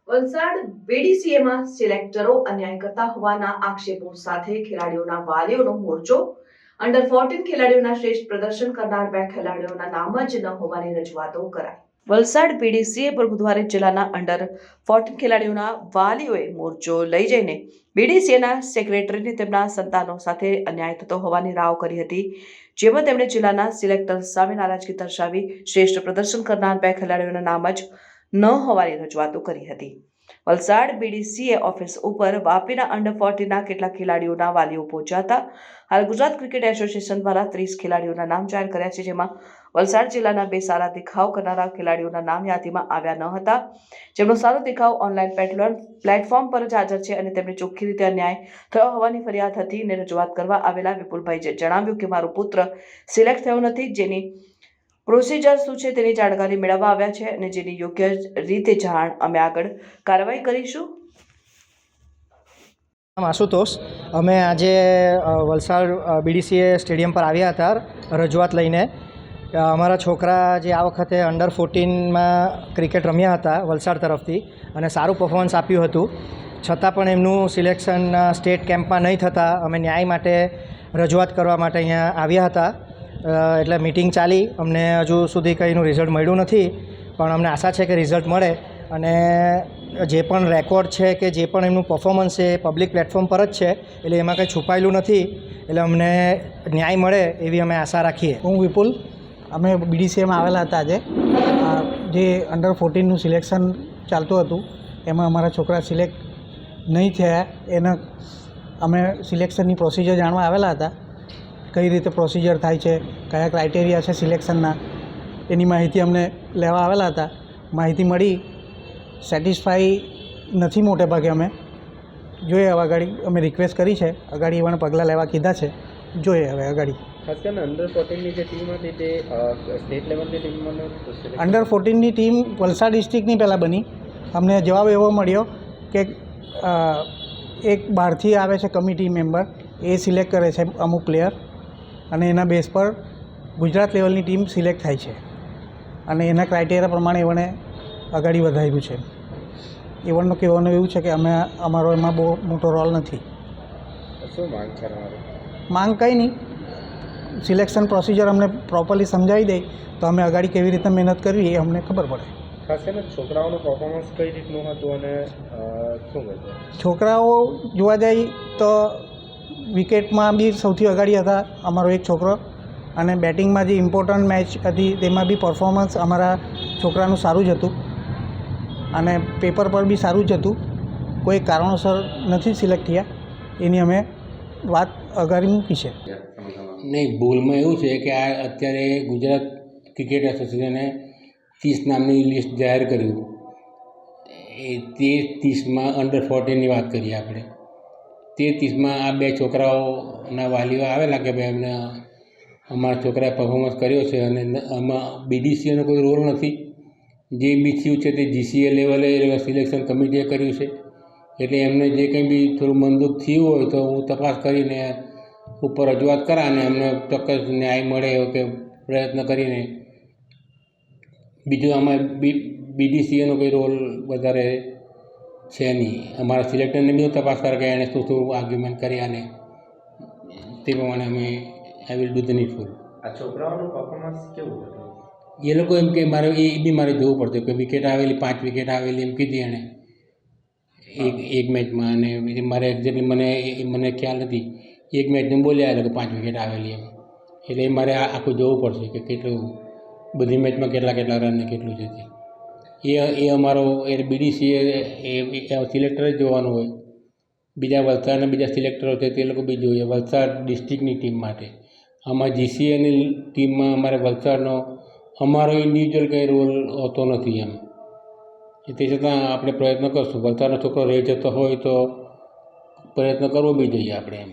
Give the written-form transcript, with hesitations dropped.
વલસાડ બીડીસીએમાં સિલેક્ટરો અન્યાય કરતા હોવાના આક્ષેપો સાથે ખેલાડીઓના વાલીઓનો મોરચો. અંડર 14 ખેલાડીઓના શ્રેષ્ઠ પ્રદર્શન કરનાર 2 ખેલાડીઓના નામ જ ન હોવાની રજૂઆતો કરાઈ. વલસાડ બીડીસીએ પર બુધવારે જિલ્લાના અંડર 14 ખેલાડીઓના વાલીઓએ મોરચો લઈ જઈને બીડીસીએના સેક્રેટરીને તેમના સંતાનો સાથે અન્યાય થતો હોવાની રાવ કરી હતી, જેમાં તેમણે જિલ્લાના સિલેક્ટર સામે નારાજગી દર્શાવી શ્રેષ્ઠ પ્રદર્શન કરનાર 2 ખેલાડીઓના નામ જ ન હોવાની રજૂઆતો કરી હતી. વલસાડ બીડીસીએ ઓફિસ ઉપર વાપીના અંડર 14ના કેટલાક ખેલાડીઓના વાલીઓ પહોંચ્યા હતા. હાલ ગુજરાત ક્રિકેટ એસોસિએશન દ્વારા 30 ખેલાડીઓના નામ જાહેર કર્યા છે, જેમાં વલસાડ જિલ્લાના 2 સારા દેખાવ કરનારા ખેલાડીઓના નામ યાદીમાં આવ્યા ન હતા, જેમનો સારો દેખાવ ઓનલાઈન પ્લેટફોર્મ પર જ હાજર છે અને તેમને ચોખ્ખી રીતે અન્યાય થયો હોવાની ફરિયાદ હતી અને રજૂઆત કરવા આવેલા વિપુલભાઈએ જણાવ્યું કે મારો પુત્ર સિલેક્ટ થયો નથી, જેની પ્રોસિજર શું છે તેની જાણકારી મેળવવા આવ્યા છે અને જેની યોગ્ય રીતે જાણ અમે આગળ કાર્યવાહી કરીશું. આશુતોષ, અમે આજે વલસાડ બીડીસીએ સ્ટેડિયમ પર આવ્યા હતા રજૂઆત લઈને. અમારા છોકરા જે આ વખતે અંડર 14માં ક્રિકેટ રમ્યા હતા વલસાડ તરફથી અને સારું પરફોર્મન્સ આપ્યું હતું, છતાં પણ એમનું સિલેક્શન સ્ટેટ કેમ્પમાં નહીં થતાં અમે ન્યાય માટે રજૂઆત કરવા માટે અહીંયા આવ્યા હતા. એટલે મિટિંગ ચાલી, અમને હજુ સુધી કંઈનું રિઝલ્ટ મળ્યું નથી, પણ અમને આશા છે કે રિઝલ્ટ મળે અને જે પણ રેકોર્ડ છે કે જે પણ એમનું પરફોર્મન્સ છે એ પબ્લિક પ્લેટફોર્મ પર જ છે, એટલે એમાં કંઈ છુપાયેલું નથી, એટલે અમને ન્યાય મળે એવી અમે આશા રાખીએ. હું વિપુલ, અમે બીડીસીએમાં આવેલા હતા આજે. જે અંડર 14નું સિલેક્શન ચાલતું હતું એમાં અમારા છોકરા સિલેક્ટ નહીં થયા, એના અમે સિલેક્શનની પ્રોસિજર જાણવા આવેલા હતા. કઈ રીતે પ્રોસિજર થાય છે, કયા ક્રાઇટેરિયા છે સિલેક્શનના, એની માહિતી અમને લેવા આવેલા હતા. માહિતી મળી, સેટિસ્ફાઈ નથી મોટે ભાગે. અમે જોઈએ હવે આગળ, અમે રિક્વેસ્ટ કરી છે, આગળ એવાને પગલાં લેવા કીધા છે, જોઈએ હવે આગળ. ખાસ કરીને અંડર 14ની જે ટીમ હતી તે સ્ટેટ લેવલની ટીમમાં અંડર 14ની ટીમ વલસાડ ડિસ્ટ્રિક્ટની પહેલાં બની. અમને જવાબ એવો મળ્યો કે એક બહારથી આવે છે કમિટી મેમ્બર, એ સિલેક્ટ કરે છે અમુક પ્લેયર અને એના બેઝ પર ગુજરાત લેવલની ટીમ સિલેક્ટ થાય છે અને એના ક્રાઇટેરિયા પ્રમાણે એવણે આગળ વધાર્યું છે. એવણનું કહેવાનું એવું છે કે અમારો એમાં બહુ મોટો રોલ નથી. શું માંગ છે? માંગ કંઈ નહીં, સિલેક્શન પ્રોસિજર અમને પ્રોપરલી સમજાવી દે તો અમે આગળ કેવી રીતે મહેનત કરવી એ અમને ખબર પડે. ખાસ કરીને છોકરાઓનું પરફોર્મન્સ કઈ રીતનું હતું અને શું કહે છે? છોકરાઓ જોવા જાય તો વિકેટમાં બી સૌથી આગળ હતા અમારો એક છોકરો, અને બેટિંગમાં જે ઇમ્પોર્ટન્ટ મેચ હતી તેમાં બી પરફોર્મન્સ અમારા છોકરાનું સારું જ હતું અને પેપર પર બી સારું જ હતું. કોઈ કારણોસર નથી સિલેક્ટ થયા, એની અમે વાત આગળ મૂકી છે. નહીં, ભૂલમાં એવું છે કે આ અત્યારે ગુજરાત ક્રિકેટ એસોસિએશને 30 નામની લિસ્ટ જાહેર કર્યું. એ તે 30માં અંડર 14ની વાત કરીએ આપણે. તે 30માં આ 2 છોકરાઓના વાલીઓ આવેલા કે ભાઈ એમને અમારા છોકરાએ પરફોર્મન્સ કર્યો છે અને આમાં બીડીસીએનો કોઈ રોલ નથી. જે બી થયું છે તે જીસીએ લેવલે સિલેક્શન કમિટીએ કર્યું છે, એટલે એમને જે કંઈ બી થોડું મનદુખ થયું હોય તો હું તપાસ કરીને ઉપર રજૂઆત કરા અને એમને ચોક્કસ ન્યાય મળે એવો કે પ્રયત્ન કરીને. બીજું આમાં બીડીસીએનો કોઈ રોલ વધારે છે નહીં. અમારા સિલેક્ટરને બી તપાસ કરે કે એણે શું આર્ગ્યુમેન્ટ કર્યા ને તે પ્રમાણે અમે આઈ વિલ ડુ ધ નીડફુલ. આ છોકરાઓનું પરફોર્મન્સ કેવું હતું? એ લોકો એમ કે મારે એ બી મારે જોવું પડતું કે વિકેટ આવેલી 5 વિકેટ આવેલી એમ કીધી એણે એક મેચમાં, અને મારે એક્ઝેક્ટલી મને ખ્યાલ નથી. એક મેચનું બોલ્યા એટલે કે 5 વિકેટ આવેલી એમ, એટલે મારે આખું જોવું પડશે કે કેટલું બધી મેચમાં કેટલા રન ને કેટલું છે તે. એ અમારો એ બીડીસીએ એ સિલેક્ટર જ જોવાનું હોય. બીજા વલસાડના બીજા સિલેક્ટરો છે તે લોકો બી જોઈએ વલસાડ ડિસ્ટ્રિક્ટની ટીમ માટે. આમાં જીસીએની ટીમમાં અમારે વલસાડનો અમારો ઇન્ડિવિજ્યુઅલ કંઈ રોલ હોતો નથી એમ. તે છતાં આપણે પ્રયત્ન કરશું. વલસાડનો છોકરો રહી જતો હોય તો પ્રયત્ન કરવો બી જોઈએ આપણે એમ.